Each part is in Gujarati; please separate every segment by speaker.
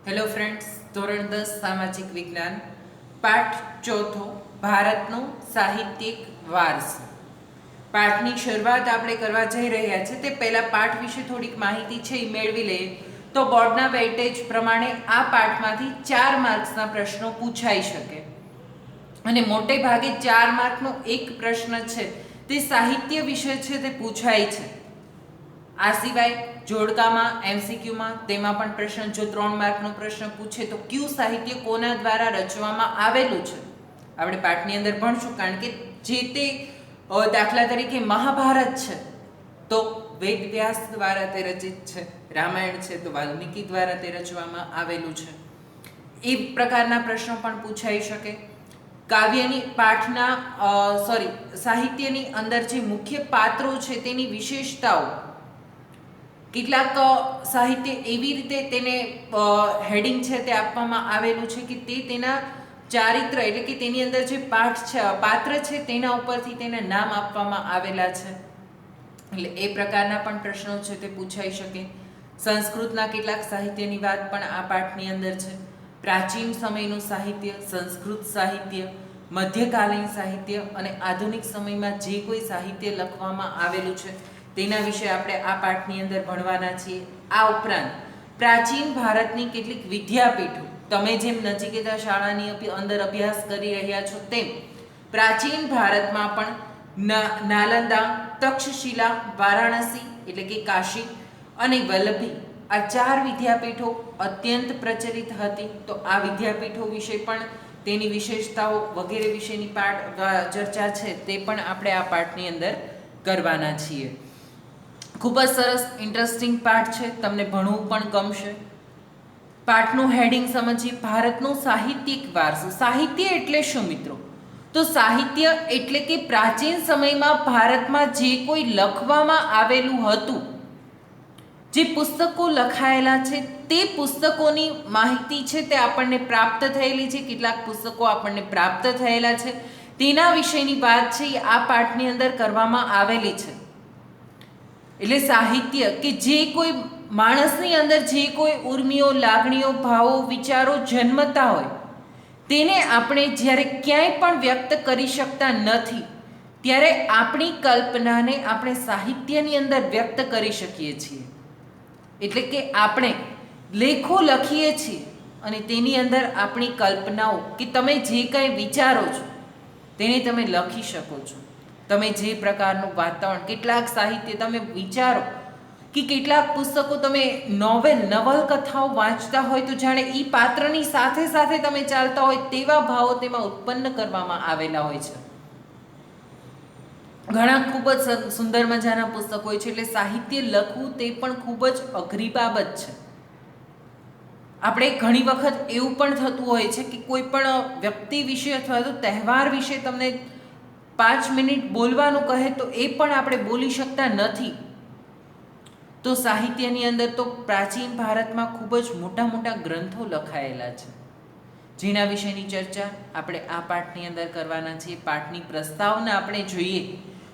Speaker 1: હેલો ફ્રેન્ડ્સ, ધોરણ 10 સામાજિક વિજ્ઞાન પાઠ ચોથો ભારતનો સાહિત્યિક વારસો. પાઠની શરૂઆત આપણે કરવા જઈ રહ્યા છીએ તે પહેલાં પાઠ વિશે થોડીક માહિતી છે એ મેળવી લઈએ તો બોર્ડના વેઇટેજ પ્રમાણે આ પાઠમાંથી 4 માર્ક્સના પ્રશ્નો પૂછાઈ શકે અને મોટે ભાગે 4 માર્કનો એક પ્રશ્ન છે તે સાહિત્ય વિશે છે તે પૂછાય છે. આ સિવાય જોડકામાં એમસીક્યુમાં તેમાં પણ પ્રશ્ન જો 3 માર્કનો પ્રશ્ન પૂછે તો કયું સાહિત્ય કોના દ્વારા રચવામાં આવેલું છે આપણે પાઠની અંદર ભણશું. કારણ કે જે તે દાખલા તરીકે મહાભારત છે તો વેદ વ્યાસ દ્વારા તે રચિત છે, રામાયણ છે તો વાલ્મીકી દ્વારા તે રચવામાં આવેલું છે. એ પ્રકારના પ્રશ્નો પણ પૂછાઈ શકે. કાવ્યની સાહિત્યની અંદર જે મુખ્ય પાત્રો છે તેની વિશેષતાઓ, કેટલાક સાહિત્ય એવી રીતે તેને હેડિંગ છે તે આપવામાં આવેલું છે કે તે તેના ચારિત્ર એટલે કે તેની અંદર જે પાત્ર છે તેના ઉપરથી તેને નામ આપવામાં આવેલા છે. એટલે એ પ્રકારના પણ પ્રશ્નો છે તે પૂછાઈ શકે. સંસ્કૃતના કેટલાક સાહિત્યની વાત પણ આ પાઠની અંદર છે. પ્રાચીન સમયનું સાહિત્ય, સંસ્કૃત સાહિત્ય, મધ્યકાલીન સાહિત્ય અને આધુનિક સમયમાં જે કોઈ સાહિત્ય લખવામાં આવેલું છે તેના વિશે આપણે આ પાઠની અંદર ભણવાના છીએ. આ ઉપરાંત પ્રાચીન ભારતની કેટલીક વિદ્યાપીઠો, તમે જેમ નચિકેતા શાળાની અંદર અભ્યાસ કરી રહ્યા છો તેમ પ્રાચીન ભારતમાં પણ નાલંદા, તક્ષશિલા, વારાણસી એટલે કે કાશી અને વલ્લભી આ 4 વિદ્યાપીઠો અત્યંત પ્રચલિત હતી. તો આ વિદ્યાપીઠો વિશે પણ તેની વિશેષતાઓ વગેરે વિશેની ચર્ચા છે તે પણ આપણે આ પાઠની અંદર કરવાના છીએ. ખૂબ જ સરસ ઇન્ટરેસ્ટિંગ પાઠ છે, તમને ભણવું પણ ગમશે. પાઠનું હેડિંગ સમજીએ, ભારતનો સાહિત્યિક વારસો. સાહિત્ય એટલે શું મિત્રો? તો સાહિત્ય એટલે કે પ્રાચીન સમયમાં ભારતમાં જે કોઈ લખવામાં આવેલું હતું, જે પુસ્તકો લખાયેલા છે તે પુસ્તકોની માહિતી છે તે આપણને પ્રાપ્ત થયેલી છે. કેટલાક પુસ્તકો આપણને પ્રાપ્ત થયેલા છે તેના વિશેની વાત છે એ આ પાઠની અંદર કરવામાં આવેલી છે. એટલે સાહિત્ય કે જે કોઈ માણસની અંદર જે કોઈ ઉર્મિઓ, લાગણીઓ, ભાવો, વિચારો જન્મતા હોય તેને આપણે જ્યારે ક્યાંય પણ વ્યક્ત કરી શકતા નથી ત્યારે આપણી કલ્પનાને આપણે સાહિત્યની અંદર વ્યક્ત કરી શકીએ છીએ. એટલે કે આપણે લેખો લખીએ છીએ અને તેની અંદર આપણી કલ્પનાઓ કે તમે જે કંઈ વિચારો છો તેને તમે લખી શકો છો. તમે જે પ્રકારનું વાતાવરણ, કેટલાક સાહિત્ય તમે વિચારો કે કેટલાક પુસ્તકો તમે નવલકથાઓ વાંચતા હોય તો જાણે એ પાત્રની સાથે સાથે તમે ચાલતા હોય તેવા ભાવો તેમાં ઉત્પન્ન કરવામાં આવેલા હોય છે. ઘણા ખૂબ જ સુંદર મજાના પુસ્તકો હોય છે. એટલે સાહિત્ય લખવું તે પણ ખૂબ જ અઘરી બાબત છે. આપણે ઘણી વખત એવું પણ થતું હોય છે કે કોઈ પણ વ્યક્તિ વિશે અથવા તો તહેવાર વિશે તમને 5 મિનિટ બોલવાનું કહે તો એ પણ આપણે બોલી શકતા નથી. તો સાહિત્યની અંદર તો પ્રાચીન ભારતમાં ખૂબ જ મોટા મોટા ગ્રંથો લખાયેલા છે જેના વિશેની ચર્ચા આપણે આ પાઠની અંદર કરવાના છીએ. પાઠની પ્રસ્તાવના આપણે જોઈએ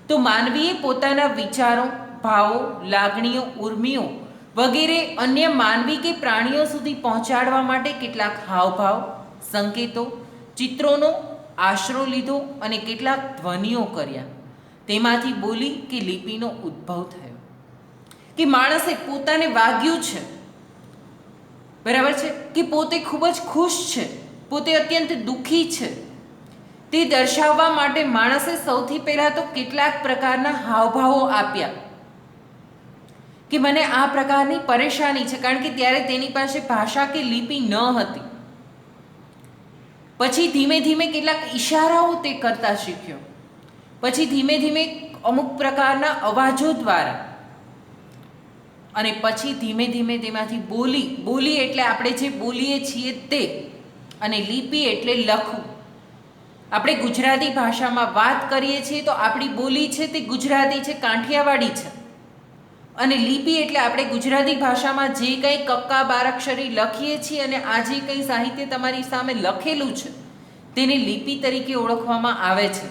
Speaker 1: તો માનવીએ પોતાના વિચારો, ભાવો, લાગણીઓ, ઉર્મિઓ વગેરે અન્ય માનવી કે પ્રાણીઓ સુધી પહોંચાડવા માટે કેટલાક હાવભાવ, સંકેતો, ચિત્રોનો આશરો લીધો અને કેટલાક ધ્વનિઓ કર્યા. તેમાંથી બોલી કે લિપિનો ઉદ્ભવ થયો. કે માણસે પોતાને વાગ્યું છે, બરાબર છે, કે પોતે ખૂબ જ ખુશ છે, પોતે અત્યંત દુઃખી છે, તે દર્શાવવા માટે માણસે સૌથી પહેલાં તો કેટલાક પ્રકારના હાવભાવો આપ્યા કે મને આ પ્રકારની પરેશાની છે. કારણ કે ત્યારે તેની પાસે ભાષા કે લિપિ ન હતી. પછી ધીમે ધીમે કેટલાક ઈશારાઓ તે કરતા શીખ્યો. પછી ધીમે ધીમે અમુક પ્રકારના અવાજો દ્વારા અને પછી ધીમે ધીમે તેમાંથી બોલી એટલે આપણે જે બોલીએ છીએ તે, અને લિપિ એટલે લખવું. આપણે ગુજરાતી ભાષામાં વાત કરીએ છીએ તો આપણી બોલી છે તે ગુજરાતી છે, કાંઠિયાવાડી છે. અને લિપિ એટલે આપણે ગુજરાતી ભાષામાં જે કંઈ કક્કા બારાક્ષરી લખીએ છીએ અને આ જે કંઈ સાહિત્ય તમારી સામે લખેલું છે તેને લિપિ તરીકે ઓળખવામાં આવે છે.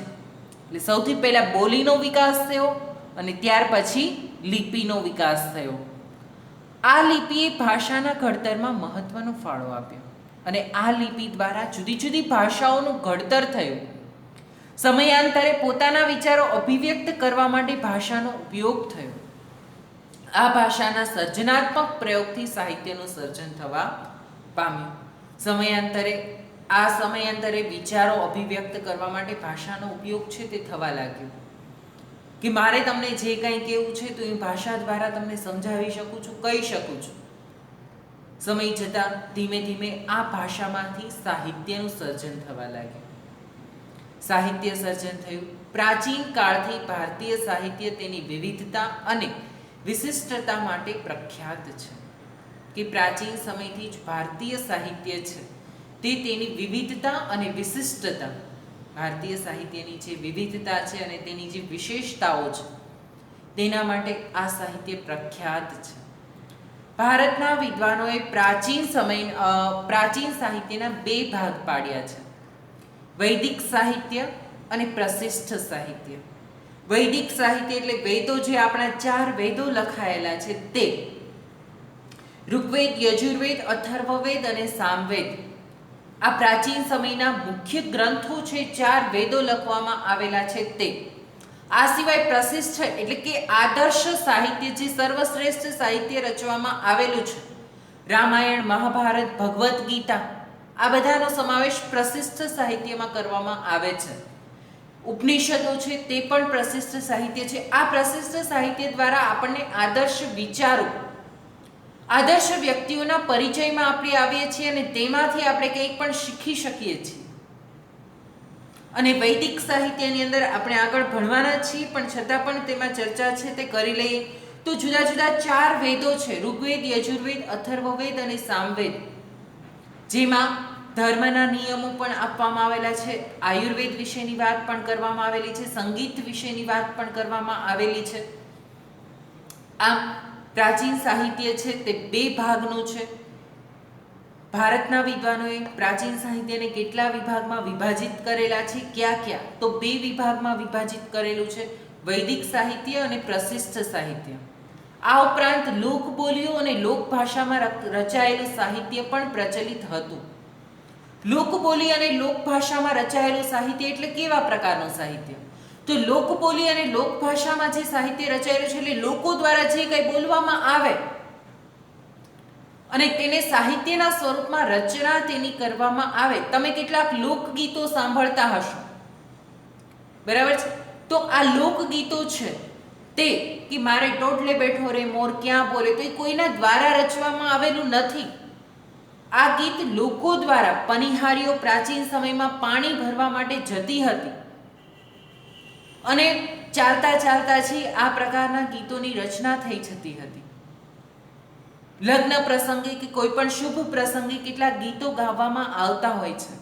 Speaker 1: એટલે સૌથી પહેલાં બોલીનો વિકાસ થયો અને ત્યાર પછી લિપિનો વિકાસ થયો. આ લિપિએ ભાષાના ઘડતરમાં મહત્વનો ફાળો આપ્યો અને આ લિપિ દ્વારા જુદી જુદી ભાષાઓનું ઘડતર થયું. સમયાંતરે પોતાના વિચારો અભિવ્યક્ત કરવા માટે ભાષાનો ઉપયોગ થયો. આ ભાષાના સર્જનાત્મક પ્રયોગથી સાહિત્યનું સર્જન થવા પામ્યું. સમયાંતરે વિચારો અભિવ્યક્ત કરવા માટે ભાષાનો ઉપયોગ છે તે થવા લાગ્યો કે મારે તમને જે કંઈ કહેવું છે તો એ ભાષા દ્વારા તમને સમજાવી શકું છું, કહી શકું છું. સમય જતાં ધીમે ધીમે આ ભાષામાંથી સાહિત્યનું સર્જન થવા લાગ્યું. સાહિત્ય સર્જન થયું. પ્રાચીન કાળથી ભારતીય સાહિત્ય તેની વિવિધતા અને વિશિષ્ટતા માટે પ્રખ્યાત છે. કે પ્રાચીન સમયથી જ ભારતીય સાહિત્ય છે તે તેની વિવિધતા અને વિશિષ્ટતા, ભારતીય સાહિત્યની જે વિવિધતા છે અને તેની જે વિશેષતાઓ છે તેના માટે આ સાહિત્ય પ્રખ્યાત છે. ભારતના વિદ્વાનોએ પ્રાચીન સાહિત્યના બે ભાગ પાડ્યા છે: વૈદિક સાહિત્ય અને પ્રશિષ્ટ સાહિત્ય. વૈદિક સાહિત્ય એટલે વેદો, જે આપણા 4 વેદો લખાયેલા છે તે ઋગ્વેદ, યજુર્વેદ, અથર્વવેદ અને સામવેદ. આ પ્રાચીન સમયના મુખ્ય ગ્રંથો છે. 4 વેદો લખવામાં આવેલા છે તે. આ સિવાય પ્રશિષ્ટ એટલે કે આદર્શ સાહિત્ય, જે સર્વશ્રેષ્ઠ સાહિત્ય રચવામાં આવેલું છે, રામાયણ, મહાભારત, ભગવદ્ ગીતા, આ બધાનો સમાવેશ પ્રશિષ્ટ સાહિત્યમાં કરવામાં આવે છે. ઉપનિષદો છે તે પણ પ્રશિષ્ટ સાહિત્ય છે. આ પ્રશિષ્ટ સાહિત્ય દ્વારા આપણને આદર્શ વિચારો, આદર્શ વ્યક્તિઓના પરિચયમાં આપણે આવીએ છીએ અને તેમાંથી આપણે કંઈક પણ શીખી શકીએ છીએ. અને વૈદિક સાહિત્યની અંદર આપણે આગળ ભણવાના છીએ, પણ છતાં પણ તેમાં ચર્ચા છે તે કરી લઈએ તો જુદા જુદા 4 વેદો છે: ઋગ્વેદ, યજુર્વેદ, અથર્વવેદ અને સામવેદ, જેમાં ધર્મના નિયમો પણ આપવામાં આવેલા છે. આયુર્વેદ વિશેની વાત પણ કરવામાં આવેલી છે. સંગીત વિશેની વાત પણ કરવામાં આવેલી છે. આમ પ્રાચીન સાહિત્ય છે તે 2 ભાગનું છે. ભારતના વિદ્વાનોએ પ્રાચીન સાહિત્યને કેટલા વિભાગમાં વિભાજિત કરેલા છે? ક્યાં? તો 2 વિભાગમાં વિભાજિત કરેલું છે: વૈદિક સાહિત્ય અને પ્રશિષ્ટ સાહિત્ય. આ ઉપરાંત લોકબોલીઓ અને લોકભાષામાં રચાયેલું સાહિત્ય પણ પ્રચલિત હતું. લોકબોલી અને લોકભાષામાં રચાયેલું સાહિત્ય એટલે કેવા પ્રકારનું સાહિત્ય? તો લોકબોલી અને લોકભાષામાં જે સાહિત્ય રચાયેલું છે એટલે લોકો દ્વારા જે કંઈ બોલવામાં આવે અને તેને સાહિત્યના સ્વરૂપમાં રચના તેની કરવામાં આવે. તમે કેટલાક લોકગીતો સાંભળતા હશો, બરાબર છે? તો આ લોકગીતો છે તે કે મારે ટોટલે બેઠો રે મોર ક્યાં બોલે, તો એ કોઈના દ્વારા રચવામાં આવેલું નથી. આ ગીત લોકો દ્વારા, પનિહારીઓ પ્રાચીન સમયમાં પાણી ભરવા માટે જતી હતી અને ચાલતા ચાલતા છે આ પ્રકારના ગીતોની રચના થઈ જતી હતી. લગ્ન પ્રસંગે કે કોઈ પણ શુભ પ્રસંગે કેટલાક ગીતો ગાવામાં આવતા હોય છે.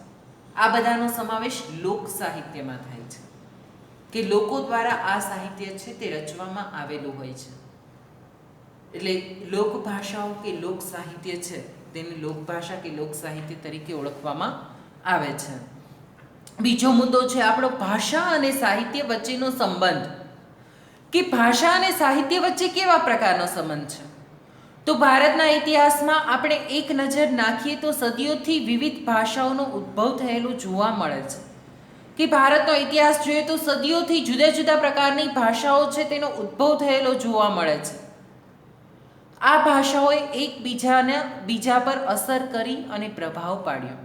Speaker 1: આ બધાનો સમાવેશ લોક સાહિત્યમાં થાય છે કે લોકો દ્વારા આ સાહિત્ય છે તે રચવામાં આવેલું હોય છે. એટલે લોકભાષાઓ કે લોક સાહિત્ય છે તેને લોકભાષા કે લોક સાહિત્ય તરીકે ઓળખવામાં આવે છે. બીજો મુદ્દો છે આપણો ભાષા અને સાહિત્ય વચ્ચેનો સંબંધ. કે ભાષા અને સાહિત્ય વચ્ચે કેવા પ્રકારનો સંબંધ છે? તો ભારતના ઇતિહાસમાં આપણે એક નજર નાખીએ તો સદીઓથી વિવિધ ભાષાઓનો ઉદ્ભવ થયેલો જોવા મળે છે. કે ભારતનો ઇતિહાસ જોઈએ તો સદીઓથી જુદા જુદા પ્રકારની ભાષાઓ છે તેનો ઉદ્ભવ થયેલો જોવા મળે છે. આ ભાષાઓએ બીજા પર અસર કરી અને પ્રભાવ પાડ્યો.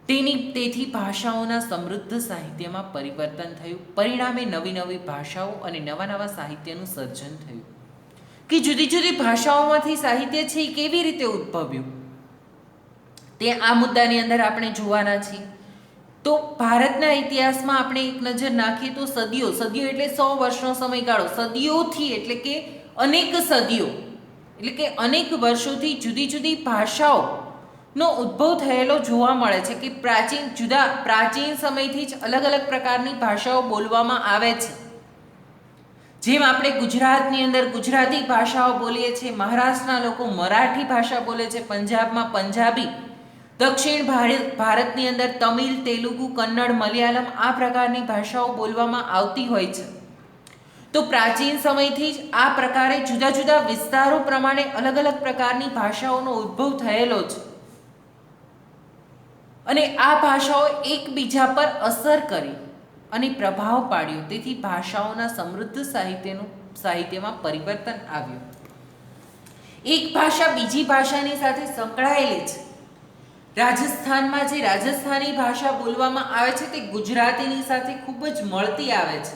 Speaker 1: તેથી ભાષાઓના સમૃદ્ધ સાહિત્યમાં પરિવર્તન થયું. પરિણામે નવી નવી ભાષાઓ અને નવા નવા સાહિત્યનું સર્જન થયું. કે જુદી જુદી ભાષાઓમાંથી સાહિત્ય છે એ કેવી રીતે ઉદ્ભવ્યું તે આ મુદ્દાની અંદર આપણે જોવાના છીએ. તો ભારતના ઇતિહાસમાં આપણે એક નજર નાખીએ તો સદીઓ એટલે 100 વર્ષનો સમયગાળો, સદીઓથી એટલે કે અનેક સદીઓ એટલે કે અનેક વર્ષોથી જુદી જુદી ભાષાઓનો ઉદ્ભવ થયેલો જોવા મળે છે. કે પ્રાચીન સમયથી જ અલગ અલગ પ્રકારની ભાષાઓ બોલવામાં આવે છે. જેમ આપણે ગુજરાતની અંદર ગુજરાતી ભાષાઓ બોલીએ છીએ, મહારાષ્ટ્રના લોકો મરાઠી ભાષા બોલે છે, પંજાબમાં પંજાબી, દક્ષિણ ભારતની અંદર તમિલ, તેલુગુ, કન્નડ, મલયાલમ આ પ્રકારની ભાષાઓ બોલવામાં આવતી હોય છે. તો પ્રાચીન સમયથી જ આ પ્રકારે જુદા જુદા વિસ્તારો પ્રમાણે અલગ અલગ પ્રકારની ભાષાઓનો ઉદ્ભવ થયેલો છે અને આ ભાષાઓ એકબીજા પર અસર કરી અને પ્રભાવ પાડ્યો. તેથી ભાષાઓના સમૃદ્ધ સાહિત્યમાં પરિવર્તન આવ્યું. એક ભાષા બીજી ભાષાની સાથે સંકળાયેલી છે. રાજસ્થાનમાં જે રાજસ્થાની ભાષા બોલવામાં આવે છે તે ગુજરાતીની સાથે ખૂબ જ મળતી આવે છે,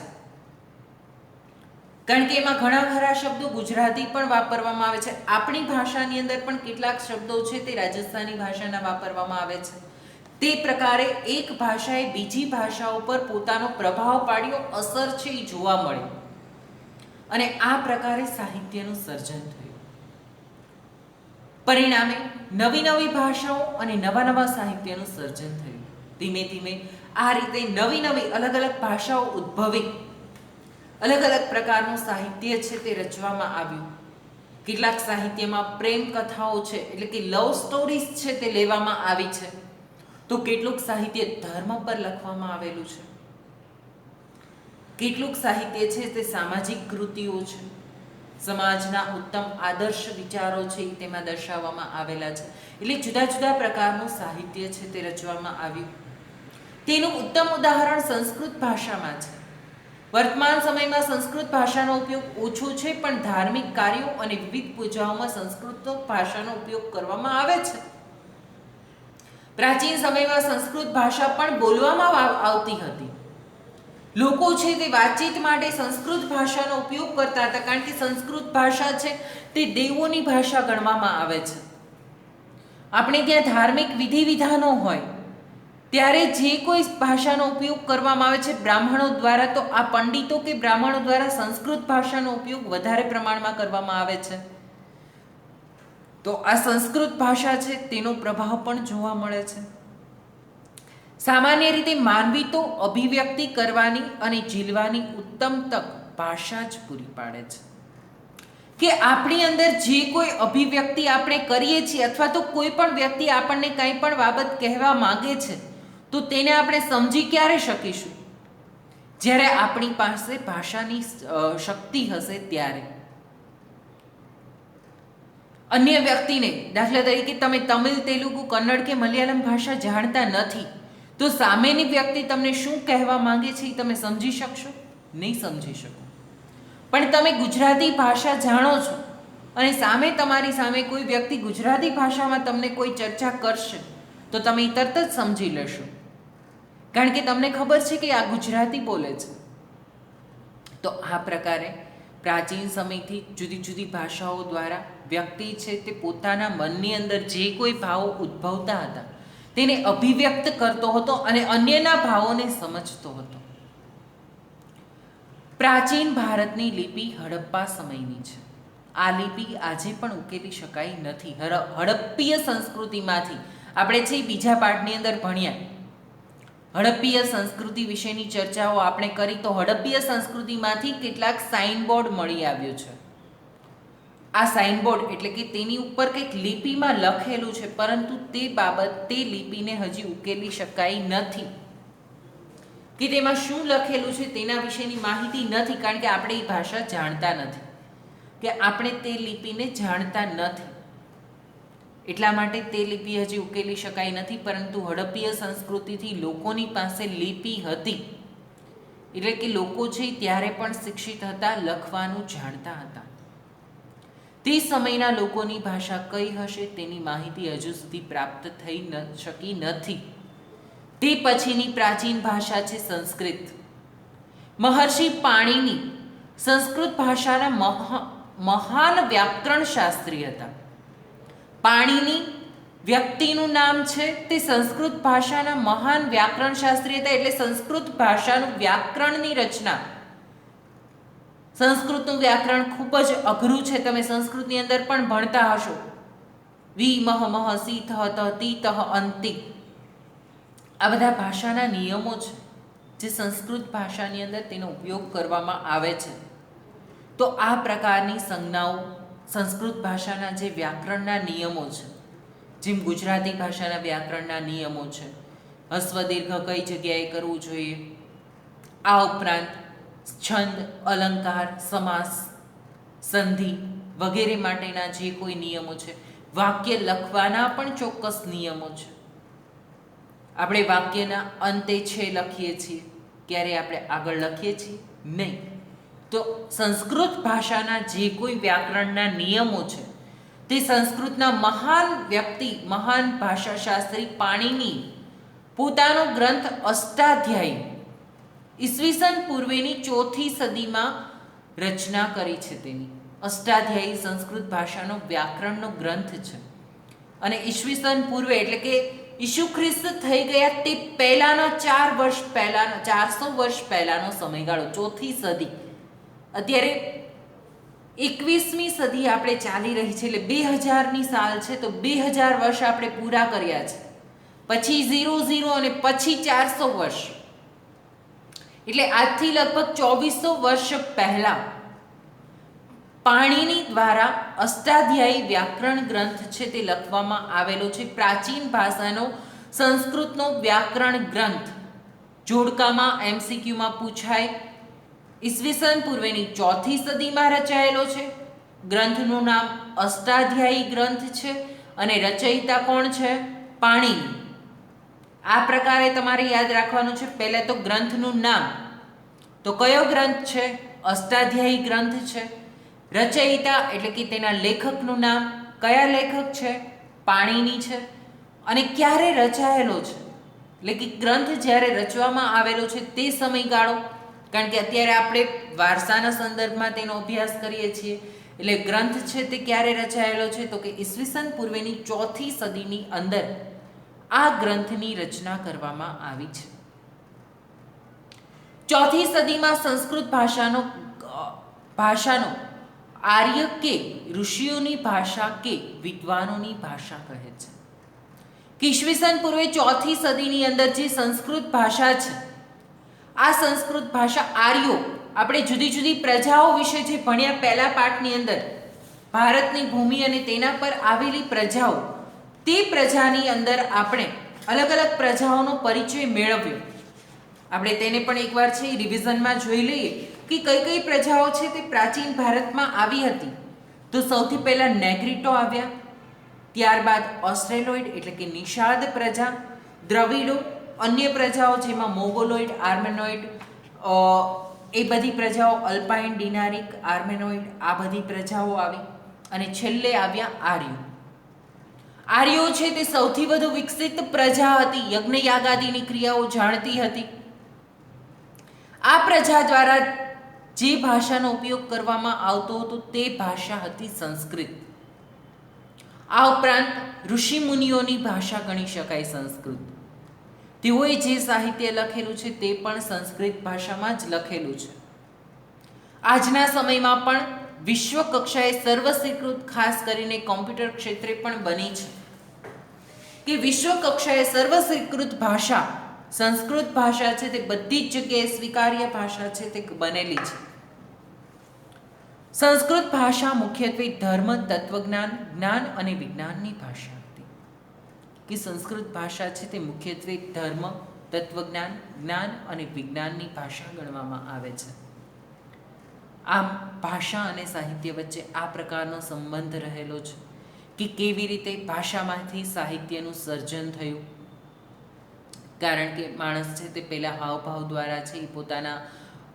Speaker 1: કારણ કે એમાં ઘણા ખરા શબ્દો ગુજરાતી પણ વાપરવામાં આવે છે. આપણી ભાષાની અંદર પણ કેટલાક શબ્દો છે તે રાજસ્થાની ભાષાના વાપરવામાં આવે છે. તે પ્રકારે એક ભાષાએ બીજી ભાષા ઉપર પોતાનો પ્રભાવ પાડ્યો, અસર છે એ જોવા મળી અને આ પ્રકારે સાહિત્યનું સર્જન થયું. પરિણામે નવી નવી ભાષાઓ અને નવા નવા સાહિત્યનું સર્જન થયું. ધીમે ધીમે આ રીતે નવી નવી અલગ અલગ ભાષાઓ ઉદ્ભવી અલગ અલગ પ્રકારનું સાહિત્ય છે તે રચવામાં આવ્યું. કેટલાક સાહિત્યમાં પ્રેમ કથાઓ છે એટલે કે લવ સ્ટોરીઝ છે તે લેવામાં આવી છે, તો કેટલુંક સાહિત્ય ધર્મ પર લખવામાં આવેલું છે, કેટલુંક સાહિત્ય છે તે સામાજિક કૃતિઓ છે, સમાજના ઉત્તમ આદર્શ વિચારો છે તેમાં દર્શાવવામાં આવેલા છે. એટલે જુદા જુદા પ્રકારનું સાહિત્ય છે તે રચવામાં આવ્યું. તેનું ઉત્તમ ઉદાહરણ સંસ્કૃત ભાષામાં છે. વર્તમાન સમયમાં સંસ્કૃત ભાષાનો ઉપયોગ ઓછો છે, પણ ધાર્મિક કાર્યો અને વિવિધ પૂજાઓમાં સંસ્કૃત ભાષાનો ઉપયોગ કરવામાં આવે છે. પ્રાચીન સમયમાં સંસ્કૃત ભાષા પણ બોલવામાં આવતી હતી. લોકો છે તે વાતચીત માટે સંસ્કૃત ભાષાનો ઉપયોગ કરતા હતા, કારણ કે સંસ્કૃત ભાષા છે તે દેવોની ભાષા ગણવામાં આવે છે. આપણે ત્યાં ધાર્મિક વિધિ વિધાનો હોય ત્યારે જે કોઈ ભાષાનો ઉપયોગ કરવામાં આવે છે બ્રાહ્મણો દ્વારા, તો આ પંડિતો કે બ્રાહ્મણો દ્વારા સંસ્કૃત ભાષાનો ઉપયોગ વધારે પ્રમાણમાં કરવામાં આવે છે. તો આ સંસ્કૃત ભાષા છે તેનો પ્રભાવ પણ જોવા મળે છે. સામાન્ય રીતે માનવી તો અભિવ્યક્તિ કરવાની અને જીલવાની ઉત્તમ તક ભાષા જ પૂરી પાડે છે. કે આપણી અંદર જે કોઈ અભિવ્યક્તિ આપણે કરીએ છીએ અથવા તો કોઈ પણ વ્યક્તિ આપણને કંઈ પણ બાબત કહેવા માંગે છે તો તેને આપણે સમજી ક્યારે શકીશું? જ્યારે આપણી પાસે ભાષાની શક્તિ હશે ત્યારે. અન્ય વ્યક્તિને, દાખલા તરીકે તમે તમિલ, તેલુગુ, કન્નડ કે મલયાલમ ભાષા જાણતા નથી, તો સામેની વ્યક્તિ તમને શું કહેવા માંગે છે એ તમે સમજી શકશો? નહીં સમજી શકો. પણ તમે ગુજરાતી ભાષા જાણો છો અને સામે તમારી સામે કોઈ વ્યક્તિ ગુજરાતી ભાષામાં તમને કોઈ ચર્ચા કરશે તો તમે તરત જ સમજી લેશો, કારણ કે તમને ખબર છે કે આ ગુજરાતી બોલે છે. તો આ પ્રકારે પ્રાચીન સમયથી જુદી જુદી ભાષાઓ દ્વારા વ્યક્તિ છે તે પોતાના મનની અંદર જે કોઈ ભાવો ઉદ્ભવતા હતા તેને અભિવ્યક્ત કરતો હતો અને અન્યના ભાવોને સમજતો હતો. પ્રાચીન ભારતની લિપિ હડપ્પા સમયની છે. આ લિપિ આજે પણ ઉકેલી શકાય નથી. હડપ્પીય સંસ્કૃતિમાંથી આપણે છે બીજા પાઠની અંદર ભણ્યા, હડપ્પીય સંસ્કૃતિ વિશેની ચર્ચાઓ આપણે કરી, તો હડપ્પીય સંસ્કૃતિમાંથી કેટલાક સાઇનબોર્ડ મળી આવ્યું છે. આ સાઇનબોર્ડ એટલે કે તેની ઉપર કંઈક લિપિમાં લખેલું છે, પરંતુ તે બાબત તે લિપિને હજી ઉકેલી શકાય નથી કે તેમાં શું લખેલું છે તેના વિશેની માહિતી નથી, કારણ કે આપણે એ ભાષા જાણતા નથી કે આપણે તે લિપિને જાણતા નથી. એટલા માટે તે લિપિ હજી ઉકેલી શકાય નથી. પરંતુ હડપ્પીય સંસ્કૃતિથી લોકોની પાસે લિપિ હતી, એટલે કે લોકો છે ત્યારે પણ શિક્ષિત હતા, લખવાનું જાણતા હતા. તે સમયના લોકોની ભાષા કઈ હશે તેની માહિતી હજુ સુધી પ્રાપ્ત થઈ શકી નથી. તે પછીની પ્રાચીન ભાષા છે સંસ્કૃત. મહર્ષિ પાણિની સંસ્કૃત ભાષાના મહાન વ્યાકરણ શાસ્ત્રી હતા. પાણિની વ્યક્તિનું નામ છે તે સંસ્કૃત ભાષાના મહાન વ્યાકરણ શાસ્ત્રી હતા. એટલે સંસ્કૃત ભાષાનું વ્યાકરણની રચના, સંસ્કૃતનું વ્યાકરણ ખૂબ જ અઘરું છે. તમે સંસ્કૃતની અંદર પણ ભણતા હશો. વિ મહ મહ સી થ ત તી તહ અંતિ, આ બધા ભાષાના નિયમો છે જે સંસ્કૃત ભાષાની અંદર તેનો ઉપયોગ કરવામાં આવે છે. તો આ પ્રકારની સંજ્ઞાઓ સંસ્કૃત ભાષાના જે વ્યાકરણના નિયમો છે, જેમ ગુજરાતી ભાષાના વ્યાકરણના નિયમો છે, હસ્વ દીર્ઘ કઈ જગ્યાએ કરવું જોઈએ, આ ઉપરાંત છંદ, અલંકાર, સમાસ, સંધિ વગેરે માટેના જે કોઈ નિયમો છે, વાક્ય લખવાના પણ ચોક્કસ નિયમો છે. આપણે વાક્યના અંતે છે લખીએ છીએ, ક્યારે આપણે આગળ લખીએ છીએ નહીં. તો સંસ્કૃત ભાષાના જે કોઈ વ્યાકરણના નિયમો છે તે સંસ્કૃતના મહાન વ્યક્તિ, મહાન ભાષાશાસ્ત્રી પાણિની પોતાનો ગ્રંથ અષ્ટાધ્યાયી ઈસવીસન પૂર્વેની 4થી સદીમાં રચના કરી છે. તેની અષ્ટાધ્યાયી સંસ્કૃત ભાષાનો વ્યાકરણનો ગ્રંથ છે. અને ઈસવીસન પૂર્વે એટલે કે ઈસુ ખ્રિસ્ત થઈ ગયા તે પહેલાના 4 વર્ષ પહેલાનો, 400 વર્ષ પહેલાનો સમયગાળો, 4થી સદી. અત્યારે 21મી સદી આપણે ચાલી રહી છે, એટલે 2000ની સાલ છે. તો 2000 વર્ષ આપણે પૂરા કર્યા છે, પછી 00 અને પછી 400 વર્ષ, એટલે આજથી લગભગ 2400 વર્ષ પહેલા પાણિની દ્વારા અષ્ટાધ્યાયી વ્યાકરણ ગ્રંથ છે તે લખવામાં આવેલો છે. પ્રાચીન ભાષાનો સંસ્કૃતનો વ્યાકરણ ગ્રંથ. જોડકામાં MCQમાં પૂછાય. ઈસવીસન પૂર્વેની 4થી સદીમાં રચાયેલો છે. ગ્રંથનું નામ અષ્ટાધ્યાયી ગ્રંથ છે અને રચયિતા કોણ છે? પાણિની. આ પ્રકારે તમારે યાદ રાખવાનું છે. પહેલાં તો ગ્રંથનું નામ, તો કયો ગ્રંથ છે? અષ્ટાધ્યાયી ગ્રંથ છે. રચયિતા એટલે કે તેના લેખકનું નામ, કયા લેખક છે? પાણિની છે. અને ક્યારે રચાયેલો છે, એટલે કે ગ્રંથ જ્યારે રચવામાં આવેલો છે તે સમયગાળો, કારણ કે અત્યારે આપણે વારસાના સંદર્ભમાં તેનો અભ્યાસ કરીએ છીએ. એટલે ગ્રંથ છે તે ક્યારે રચાયેલો છે? તો કે ઈસવીસન પૂર્વેની 4થી સદીની અંદર આ ગ્રંથની રચના કરવામાં આવી છે. 4થી સદીમાં સંસ્કૃત ભાષાનો આર્ય કે ઋષિઓની ભાષા કે વિદ્વાનોની ભાષા કહે છે. કે ઈસવીસન પૂર્વે 4થી સદીની અંદર જે સંસ્કૃત ભાષા છે, આ સંસ્કૃત ભાષા આર્યો, આપણે જુદી જુદી પ્રજાઓ વિશે જે ભણ્યા પહેલા પાઠની અંદર, ભારતની ભૂમિ અને તેના પર આવેલી પ્રજાઓ, તે પ્રજાની અંદર આપણે અલગ અલગ પ્રજાઓનો પરિચય મેળવ્યો. આપણે તેને પણ એકવાર છે રિવિઝનમાં જોઈ લઈએ કે કઈ કઈ પ્રજાઓ છે તે પ્રાચીન ભારતમાં આવી હતી. તો સૌથી પહેલાં નેગ્રીટો આવ્યા, ત્યારબાદ ઓસ્ટ્રેલોઇડ એટલે કે નિષાદ પ્રજા, દ્રવિડો, અન્ય પ્રજાઓ જેમાં મોગોલોઇડ, આર્મેનોઇડ, એ બધી પ્રજાઓ, અલ્પાઇન, ડિનારિક, આર્મેનોઇડ, આ બધી પ્રજાઓ આવી. અને છેલ્લે આવ્યા આર્યો. આર્યો છે તે સૌથી વધુ વિકસિત પ્રજા હતી, યજ્ઞ યાગાદિની ક્રિયાઓ જાણતી હતી. આ પ્રજા દ્વારા જે ભાષાનો ઉપયોગ કરવામાં આવતો હતો તે ભાષા હતી સંસ્કૃત. આ ઉપરાંત ઋષિ મુનિઓની ભાષા ગણી શકાય સંસ્કૃત. તેઓએ જે સાહિત્ય લખેલું છે તે પણ સંસ્કૃત ભાષામાં જ લખેલું છે. આજના સમયમાં પણ વિશ્વ કક્ષાએ સર્વસ્વીકૃત, ખાસ કરીને કોમ્પ્યુટર ક્ષેત્રે પણ બની છે કે વિશ્વ કક્ષાએ સર્વસ્વીકૃત ભાષા સંસ્કૃત ભાષા છે તે બધી જ જગ્યાએ સ્વીકાર્ય ભાષા છે તે બનેલી છે. સંસ્કૃત ભાષા મુખ્યત્વે ધર્મ, તત્વજ્ઞાન, જ્ઞાન અને વિજ્ઞાનની ભાષા હતી. કે સંસ્કૃત ભાષા છે તે મુખ્યત્વે ધર્મ, તત્વજ્ઞાન, જ્ઞાન અને વિજ્ઞાનની ભાષા ગણવામાં આવે છે. આમ ભાષા અને સાહિત્ય વચ્ચે આ પ્રકારનો સંબંધ રહેલો છે કે કેવી રીતે ભાષામાંથી સાહિત્યનું સર્જન થયું. કારણ કે માણસ છે તે પહેલાં હાવભાવ દ્વારા છે એ પોતાના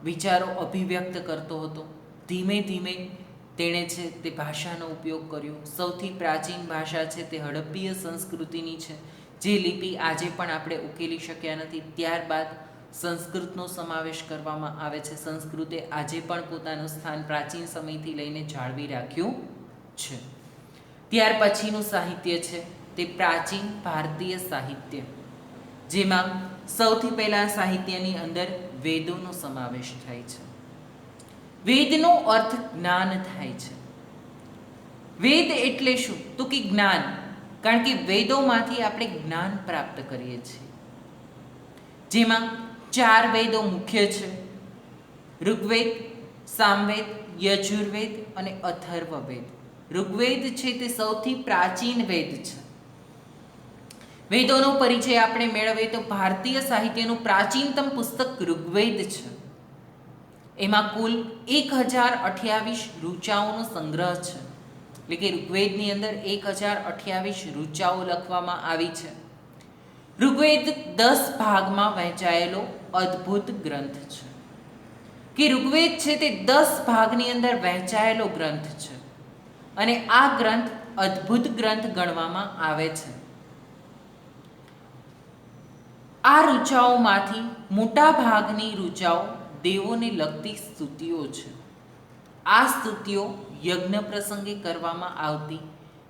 Speaker 1: વિચારો અભિવ્યક્ત કરતો હતો. ધીમે ધીમે તેણે છે તે ભાષાનો ઉપયોગ કર્યો. સૌથી પ્રાચીન ભાષા છે તે હડપ્પીય સંસ્કૃતિની છે, જે લિપિ આજે પણ આપણે ઉકેલી શક્યા નથી. ત્યારબાદ સંસ્કૃતનો સમાવેશ કરવામાં આવે છે. સંસ્કૃતે આજે પણ પોતાનું સ્થાન પ્રાચીન સમયથી લઈને જાળવી રાખ્યું છે. ત્યાર પછીનું સાહિત્ય છે તે પ્રાચીન ભારતીય સાહિત્ય, જેમાં સૌથી પહેલાં સાહિત્યની અંદર વેદોનો સમાવેશ થાય છે. વેદનો અર્થ જ્ઞાન થાય છે. વેદ એટલે શું? તો કે જ્ઞાન. કારણ કે વેદોમાંથી આપણે જ્ઞાન પ્રાપ્ત કરીએ છીએ, જેમાં 4 વેદો મુખ્ય છે: ઋગ્વેદ, સામવેદ, યજુર્વેદ અને અથર્વવેદ. ઋગ્વેદ છે તે સૌથી પ્રાચીન વેદ છે. વેદોનો પરિચય આપણે મેળવીએ તો ભારતીય સાહિત્યનું પ્રાચીનતમ પુસ્તક ઋગ્વેદ છે. એમાં કુલ 1028 ઋચાઓનો સંગ્રહ છે, એટલે કે ઋગ્વેદની અંદર 1028 ઋચાઓ લખવામાં આવી છે. ઋગ્વેદ 10 ભાગમાં વહેંચાયેલો અદ્ભુત ગ્રંથ છે, કે ઋગ્વેદ છે તે 10 ભાગની અંદર વહેંચાયેલો ગ્રંથ છે અને આ ગ્રંથ અદ્ભુત ગ્રંથ ગણવામાં આવે છે. આ ઋચાઓમાંથી મોટા ભાગની ઋચાઓ દેવોને લગતી સ્તુતિઓ છે. આ સ્તુતિઓ યજ્ઞ પ્રસંગે કરવામાં આવતી,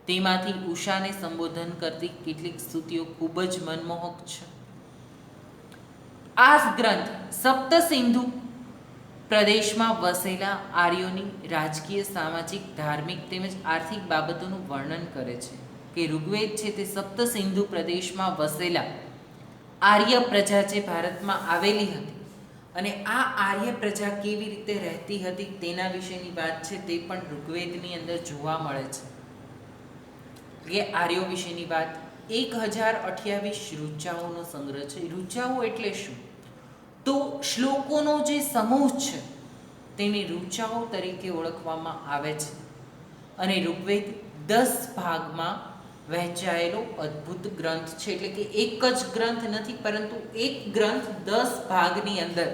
Speaker 1: તેમાંથી ઉષાને સંબોધન કરતી કેટલીક સ્તુતિઓ ખૂબ જ મનમોહક છે. આ ગ્રંથ સપ્ત સિંધુ પ્રદેશમાં વસેલા આર્યોની રાજકીય, સામાજિક, ધાર્મિક તેમજ આર્થિક બાબતોનું વર્ણન કરે છે. કે ઋગ્વેદ છે તે સપ્ત સિંધુ પ્રદેશમાં વસેલા આર્ય પ્રજા જે ભારતમાં આવેલી હતી અને આ આર્ય પ્રજા કેવી રીતે રહેતી હતી તેના વિશેની વાત છે તે પણ ઋગ્વેદની અંદર જોવા મળે છે. કે આર્યો વિશેની વાત 1028 ઋચાઓનો સંગ્રહ છે. ઋચાઓ એટલે શું? તો શ્લોકોનો જે સમૂહ છે તેને ઋચાઓ તરીકે ઓળખવામાં આવે છે અને ઋગ્વેદ 10 ભાગમાં વહેંચાયેલો અદ્ભુત ગ્રંથ છે. એટલે કે એક જ ગ્રંથ નથી, પરંતુ એક ગ્રંથ 10 ભાગની અંદર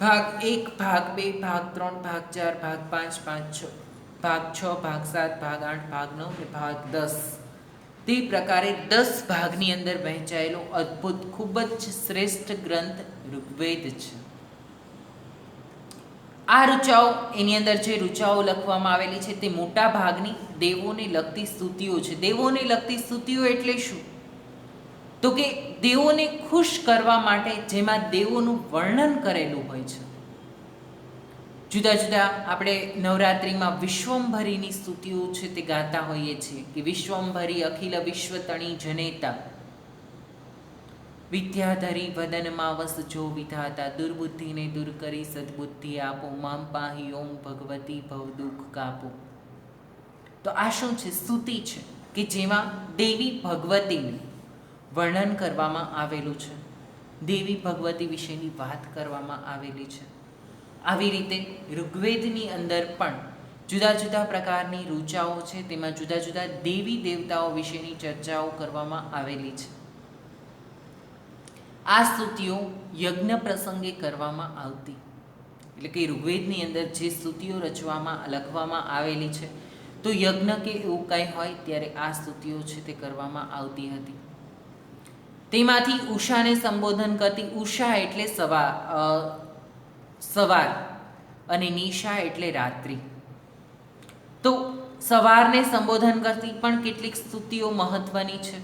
Speaker 1: ભાગ 1, ભાગ 2, ભાગ 3, ભાગ 4, ભાગ 5, ભાગ 6, ભાગ 7, ભાગ 8, ભાગ 9 અને ભાગ 10 તે પ્રકારે 10 ભાગની અંદર વહેંચાયેલો અદ્ભુત ખૂબ જ શ્રેષ્ઠ ગ્રંથ ઋગ્વેદ છે. આ ઋચાઓ, એની અંદર જે ઋચાઓ લખવામાં આવેલી છે તે મોટા ભાગની દેવોને લગતી સ્તુતિઓ છે. દેવોને લગતી સ્તુતિઓ એટલે શું? તો કે દેવોને ખુશ કરવા માટે જેમાં દેવોનું વર્ણન કરેલું હોય છે. જુદા જુદા આપણે નવરાત્રિમાં વિશ્વંભરીની સ્તુતિઓ છે તે ગાતા હોઈએ છીએ કે વિશ્વંભરી અખિલ વિશ્વ તણી જનેતા, વિદ્યાધરી વદનમાં વસજો વિધાતા, દુર્બુદ્ધિને દૂર કરી સદબુદ્ધિ આપો, મામ પાહી ઓમ ભગવતી ભવદુઃખ કાપો. તો આ શું છે? સ્તુતિ છે કે જેમાં દેવી ભગવતીનું વર્ણન કરવામાં આવેલું છે, દેવી ભગવતી વિશેની વાત કરવામાં આવેલી છે. આવી રીતે ઋગ્વેદની અંદર પણ જુદા જુદા પ્રકારની ઋચાઓ છે, તેમાં જુદા જુદા દેવી દેવતાઓ વિશેની ચર્ચાઓ કરવામાં આવેલી છે. આ સ્તુતિઓ યજ્ઞ પ્રસંગે કરવામાં આવતી, એટલે કે ઋગ્વેદની અંદર જે સ્તુતિઓ લખવામાં આવેલી છે તો યજ્ઞ કે એવું કંઈ હોય ત્યારે આ સ્તુતિઓ છે તે કરવામાં આવતી હતી. તેમાંથી ઉષાને સંબોધન કરતી, ઉષા એટલે સવાર અને નિશા એટલે રાત્રિ. તો સવારને સંબોધન કરતી પણ કેટલીક સ્તુતિઓ મહત્વની છે.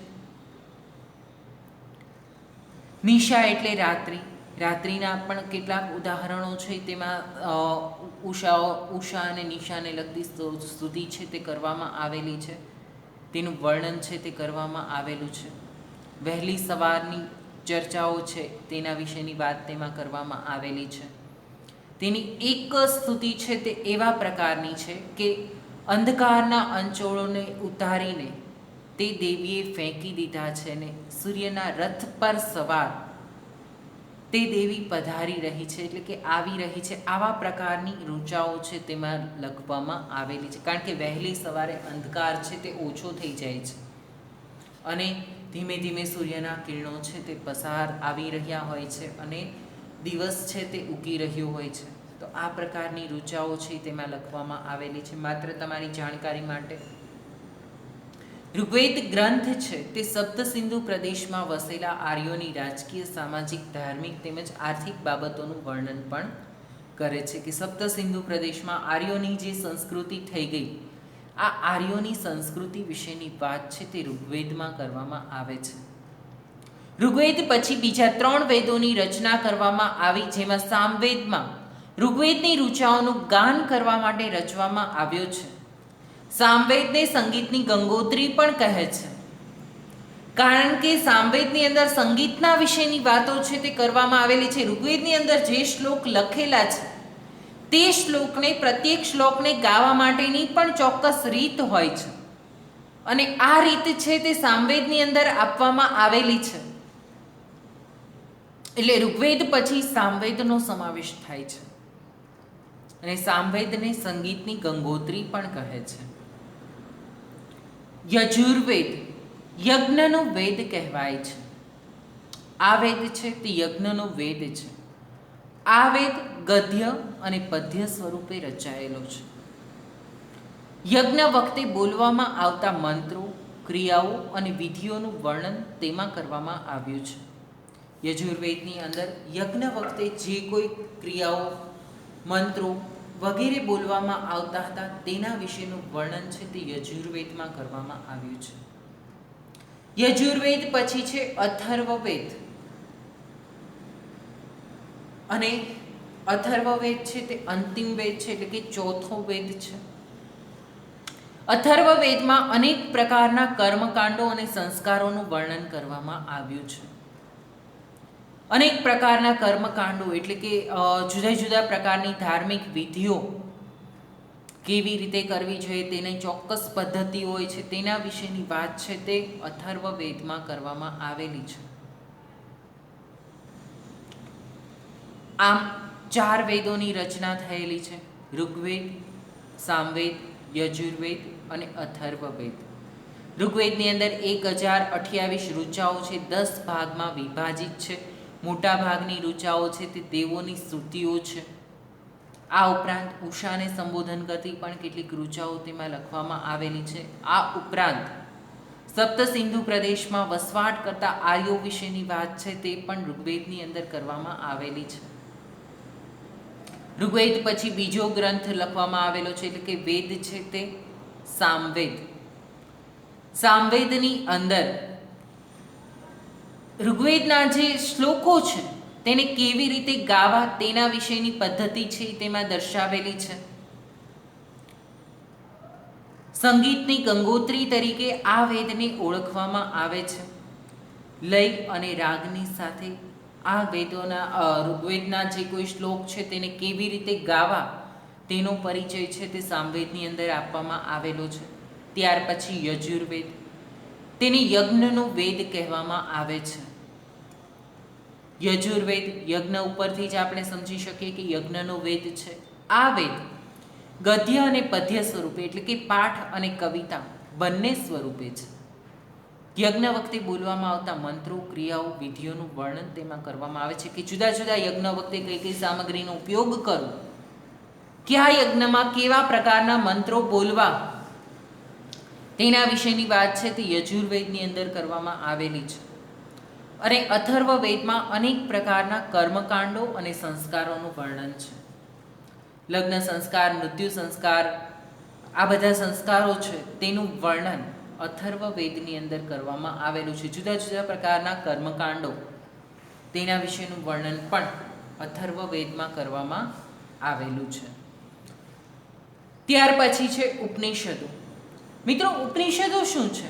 Speaker 1: નિશા એટલે રાત્રિ, રાત્રિના પણ કેટલાક ઉદાહરણો છે, તેમાં ઉષા અને નિશાને લગતી સ્તુતિ છે તે કરવામાં આવેલી છે, તેનું વર્ણન છે તે કરવામાં આવેલું છે. વહેલી સવારની ચર્ચાઓ છે તેના વિશેની વાત તેમાં કરવામાં આવેલી છે. તેની એક સ્તુતિ છે તે એવા પ્રકારની છે કે અંધકારના અંચોળોને ઉતારીને તે દેવીએ ફેંકી દીધા છે ને સૂર્યના રથ પર સવાર તે દેવી પધારી રહી છે, એટલે કે આવી રહી છે. આવા પ્રકારની ઋચાઓ છે તેમાં લખવામાં આવેલી છે, કારણ કે વહેલી સવારે અંધકાર છે તે ઓછો થઈ જાય છે અને ધીમે ધીમે સૂર્યના કિરણો છે તે પસાર આવી રહ્યા હોય છે અને દિવસ છે તે ઉગી રહ્યો હોય છે. તો આ પ્રકારની ઋચાઓ છે તેમાં લખવામાં આવેલી છે. માત્ર તમારી જાણકારી માટે, ઋગ્વેદ ગ્રંથ છે તે સપ્ત સિંધુ પ્રદેશમાં વસેલા આર્યોની રાજકીય, સામાજિક, ધાર્મિક તેમજ આર્થિક બાબતોનું વર્ણન પણ કરે છે. કે સપ્ત સિંધુ પ્રદેશમાં આર્યોની જે સંસ્કૃતિ થઈ ગઈ, આ આર્યોની સંસ્કૃતિ વિશેની વાત છે તે ઋગ્વેદમાં કરવામાં આવે છે. ઋગ્વેદ પછી બીજા 3 વેદોની રચના કરવામાં આવી, જેમાં સામવેદમાં ઋગ્વેદની ઋચાઓનું ગાન કરવા માટે રચવામાં આવ્યો છે. સામવેદને સંગીતની ગંગોત્રી પણ કહે છે, કારણ કે સામવેદની અંદર સંગીતના વિશેની વાતો છે તે કરવામાં આવેલી છે. ઋગ્વેદની અંદર જે શ્લોક લખેલા છે તે શ્લોકને, પ્રત્યેક શ્લોકને ગાવા માટેની પણ ચોક્કસ રીત હોય છે અને આ રીત છે તે સામવેદની અંદર આપવામાં આવેલી છે. એટલે ઋગ્વેદ પછી સામવેદનો સમાવેશ થાય છે અને સામવેદને સંગીતની ગંગોત્રી પણ કહે છે. યજુર્વેદ યજ્ઞનો વેદ કહેવાય છે. આ વેદ છે તે યજ્ઞનો વેદ છે. આ વેદ ગદ્ય અને પદ્ય સ્વરૂપે રચાયેલો છે. યજ્ઞ વખતે બોલવામાં આવતા મંત્રો, ક્રિયાઓ અને વિધિઓનું વર્ણન તેમાં કરવામાં આવ્યું છે. યજુર્વેદની અંદર યજ્ઞ વખતે જે કોઈ ક્રિયાઓ, મંત્રો વગેરે બોલવામાં આવતા હતા તેના વિશેનું વર્ણન છે તે યજુર્વેદમાં કરવામાં આવ્યું છે. યજુર્વેદ પછી છે અથર્વવેદ, અને અથર્વવેદ છે તે અંતિમ વેદ છે, એટલે કે ચોથો વેદ છે. અથર્વવેદમાં અનેક પ્રકારના કર્મકાંડો અને સંસ્કારોનું વર્ણન કરવામાં આવ્યું છે. અનેક પ્રકારના કર્મકાંડો એટલે કે જુદા જુદા પ્રકારની ધાર્મિક વિધિઓ કેવી રીતે કરવી જોઈએ, તેની ચોક્કસ પદ્ધતિ હોય છે, તેના વિશેની વાત છે તે અથર્વવેદમાં કરવામાં આવેલી છે. આમ 4 વેદોની રચના થયેલી છે: ઋગ્વેદ, સામવેદ, યજુર્વેદ અને અથર્વવેદ. ઋગ્વેદની અંદર 1028 ઋચાઓ છે, 10 ભાગમાં વિભાજિત છે. મોટા ભાગની ઋચાઓ છે તે દેવોની સ્તુતિઓ છે. આ ઉપરાંત ઉષાને સંબોધન કરતી પણ કેટલીક ઋચાઓ તેમાં લખવામાં આવેલી છે. આ ઉપરાંત સપ્ત સિંધુ પ્રદેશમાં વસવાટ કરતા આર્યો વિશેની વાત છે તે પણ ઋગ્વેદની અંદર કરવામાં આવેલી છે. ઋગ્વેદ પછી બીજો ગ્રંથ લખવામાં આવેલો છે એટલે કે વેદ છે તે સામવેદ. સામવેદની અંદર ઋગ્વેદના જે શ્લોકો છે તેને કેવી રીતે ગાવા તેના વિશેની પદ્ધતિ છે તેમાં દર્શાવેલી છે. સંગીતની ગંગોત્રી તરીકે આ વેદને ઓળખવામાં આવે છે. લય અને રાગની સાથે આ ઋગ્વેદના જે કોઈ શ્લોક છે તેને કેવી રીતે ગાવા તેનો પરિચય છે તે સામવેદની અંદર આપવામાં આવેલો છે. ત્યાર પછી યજુર્વેદ, તેને યજ્ઞનો વેદ કહેવામાં આવે છે. યજુર્વેદ યજ્ઞ ઉપરથી જ આપણે સમજી શકીએ કે યજ્ઞનો વેદ છે. આ વેદ ગદ્ય અને પદ્ય સ્વરૂપે એટલે કે પાઠ અને કવિતા બંને સ્વરૂપે છે. યજ્ઞ વખતે બોલવામાં આવતા મંત્રો, ક્રિયાઓ, વિધિઓનું વર્ણન તેમાં કરવામાં આવે છે કે જુદા જુદા યજ્ઞ વખતે કઈ કઈ સામગ્રીનો ઉપયોગ કરવો, કયા યજ્ઞમાં કેવા પ્રકારના મંત્રો બોલવા તેના વિશેની વાત છે તે યજુર્વેદની અંદર કરવામાં આવેલી છે. અને અથર્વવેદમાં અનેક પ્રકારના કર્મકાંડો અને સંસ્કારોનું વર્ણન છે. લગ્ન સંસ્કાર, મૃત્યુ સંસ્કાર, આ બધા સંસ્કારો છે તેનું વર્ણન અથર્વવેદની અંદર કરવામાં આવેલું છે. જુદા જુદા પ્રકારના કર્મકાંડો તેના વિશેનું વર્ણન પણ અથર્વવેદમાં કરવામાં આવેલું છે. ત્યાર પછી છે ઉપનિષદો. મિત્રો, ઉપનિષદો શું છે?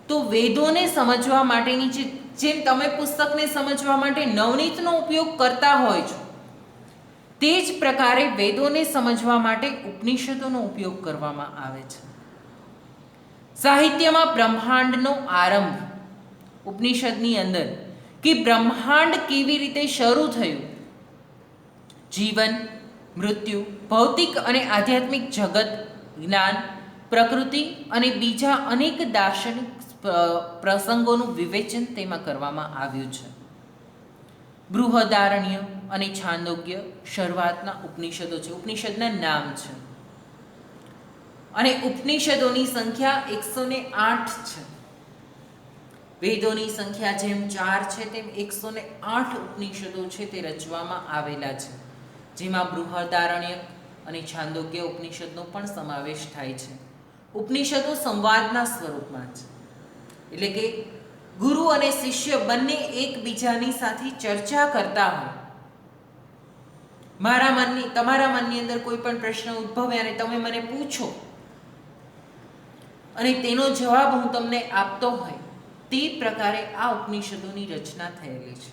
Speaker 1: તો વેદોને સમજવા માટેની જેમ તમે પુસ્તકને સમજવા માટે નવનીતનો ઉપયોગ કરતા હોય છો તે જ પ્રકારે વેદોને સમજવા માટે ઉપનિષદોનો ઉપયોગ કરવામાં આવે છે. સાહિત્યમાં બ્રહ્માંડનો આરંભ ઉપનિષદની અંદર કે બ્રહ્માંડ કેવી રીતે શરૂ થયું, જીવન, મૃત્યુ, ભૌતિક અને આધ્યાત્મિક જગત, જ્ઞાન, પ્રકૃતિ અને બીજા અનેક દાર્શનિક પ્રસંગોનું વિવેચન તેમાં કરવામાં આવ્યું છે. બૃહદારણ્ય અને છાંદોગ્ય શરૂઆતના ઉપનિષદો છે, ઉપનિષદના નામ છે. અને ઉપનિષદોની સંખ્યા 108 છે. વેદોની સંખ્યા જેમ 4 છે તેમ 108 ઉપનિષદો છે તે રચવામાં આવેલા છે, જેમાં બૃહદારણ્યક અને છાંદોગ્ય ઉપનિષદનો પણ સમાવેશ થાય છે. ઉપનિષદો સંવાદના સ્વરૂપમાં છે, એટલે કે ગુરુ અને શિષ્ય બંને એકબીજાની સાથે ચર્ચા કરતા હોય. તમારા મનની અંદર કોઈ પણ પ્રશ્ન ઉદ્ભવે અને તમે મને પૂછો અને તેનો જવાબ હું તમને આપતો હોય, તે પ્રકારે આ ઉપનિષદોની રચના થયેલી છે.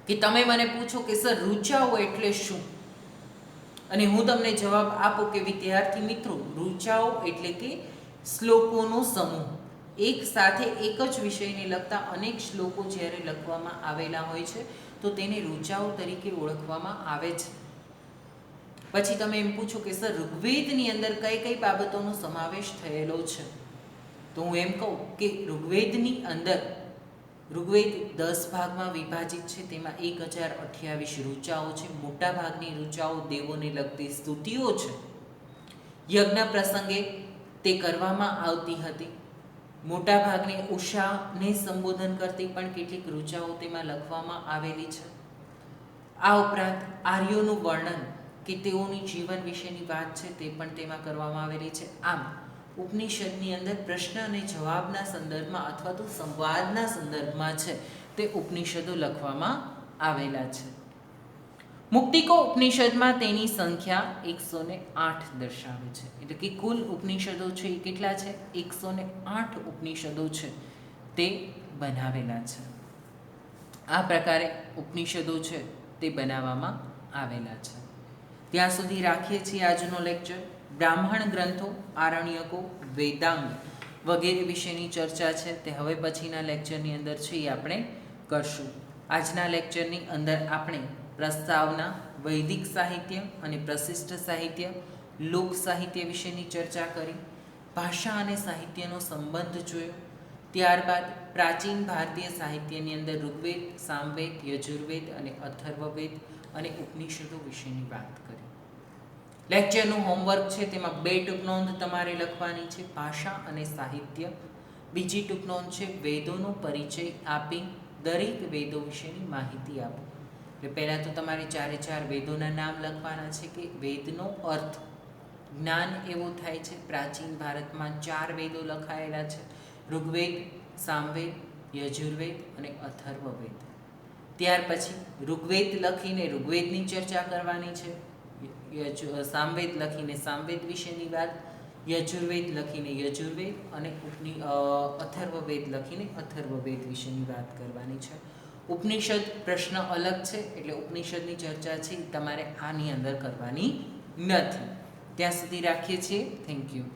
Speaker 1: કે તમે મને પૂછો કે સર ઋચાઓ એટલે શું, અને હું તમને જવાબ આપું કે વિદ્યાર્થી મિત્રો, ઋચાઓ એટલે કે શ્લોકોનો સમૂહ, એક સાથે એક જ વિષયને લગતા અનેક શ્લોકો જ્યારે લખવામાં આવેલા હોય છે તો તેને ઋચાઓ તરીકે ઓળખવામાં આવે છે. પછી તમે એમ પૂછો કે સર ઋગ્વેદની અંદર કઈ કઈ બાબતોનો સમાવેશ થયેલો છે, તો હું એમ કહું કે ઋગ્વેદની અંદર ઋગ્વેદ 10 ભાગમાં વિભાજિત છે. તેમાં 1028 ઋચાઓ છે. મોટા ભાગની ઋચાઓ દેવોને લગતી સ્તુતિઓ છે. યજ્ઞ પ્રસંગે તે કરવામાં આવતી હતી. મોટા ભાગની ઉષાને સંબોધન કરતી પણ કેટલીક ઋચાઓ તેમાં લખવામાં આવેલી છે. આ ઉપરાંત આર્યોનું વર્ણન કે તેઓની જીવન વિશેની વાત છે તે પણ તેમાં કરવામાં આવેલી છે. આમ ઉપનિષદની અંદર પ્રશ્ન અને જવાબના સંદર્ભમાં અથવા તો સંવાદના સંદર્ભમાં છે તે ઉપનિષદો લખવામાં આવેલા છે. મુક્તિકો ઉપનિષદમાં તેની સંખ્યા 108 દર્શાવે છે. એટલે કે કુલ ઉપનિષદો છે એ કેટલા છે? 108 ઉપનિષદો છે તે બનાવેલા છે. આ પ્રકારે ઉપનિષદો છે તે બનાવવામાં આવેલા છે. ત્યાં સુધી રાખીએ છીએ આજનો લેક્ચર. બ્રાહ્મણ ગ્રંથો, આરણ્યકો, વેદાંગ વગેરે વિશેની ચર્ચા છે તે હવે પછીના લેક્ચરની અંદર છે એ આપણે કરશું. આજના લેક્ચરની અંદર આપણે પ્રસ્તાવના, વૈદિક સાહિત્ય અને પ્રશિષ્ટ સાહિત્ય, લોક સાહિત્ય વિશેની ચર્ચા કરી. ભાષા અને સાહિત્યનો સંબંધ જોયો. ત્યારબાદ પ્રાચીન ભારતીય સાહિત્યની અંદર ઋગ્વેદ, સામવેદ, યજુર્વેદ અને અથર્વવેદ અને ઉપનિષદો વિશેની વાત કરી. લેક્ચરનું હોમવર્ક છે તેમાં 2 ટૂંકનોંધ તમારે લખવાની છે, ભાષા અને સાહિત્ય. બીજી ટૂંકનોંધ છે વેદોનો પરિચય આપી દરેક વેદો વિશેની માહિતી આપો. એટલે પહેલાં તો તમારે 4 વેદોના નામ લખવાના છે કે વેદનો અર્થ જ્ઞાન એવો થાય છે. પ્રાચીન ભારતમાં 4 વેદો લખાયેલા છે, ઋગ્વેદ, સામવેદ, યજુર્વેદ અને અથર્વવેદ. ત્યાર પછી ઋગ્વેદ લખીને ઋગ્વેદની ચર્ચા કરવાની છે, સામવેદ લખીને સામવેદ વિશેની વાત, યજુર્વેદ લખીને યજુર્વેદ અને અથર્વવેદ લખીને અથર્વવેદ વિશેની વાત કરવાની છે. ઉપનિષદ પ્રશ્ન અલગ છે એટલે ઉપનિષદની ચર્ચા છે તમારે આની અંદર કરવાની નથી. ત્યાં સુધી રાખીએ છીએ. Thank you.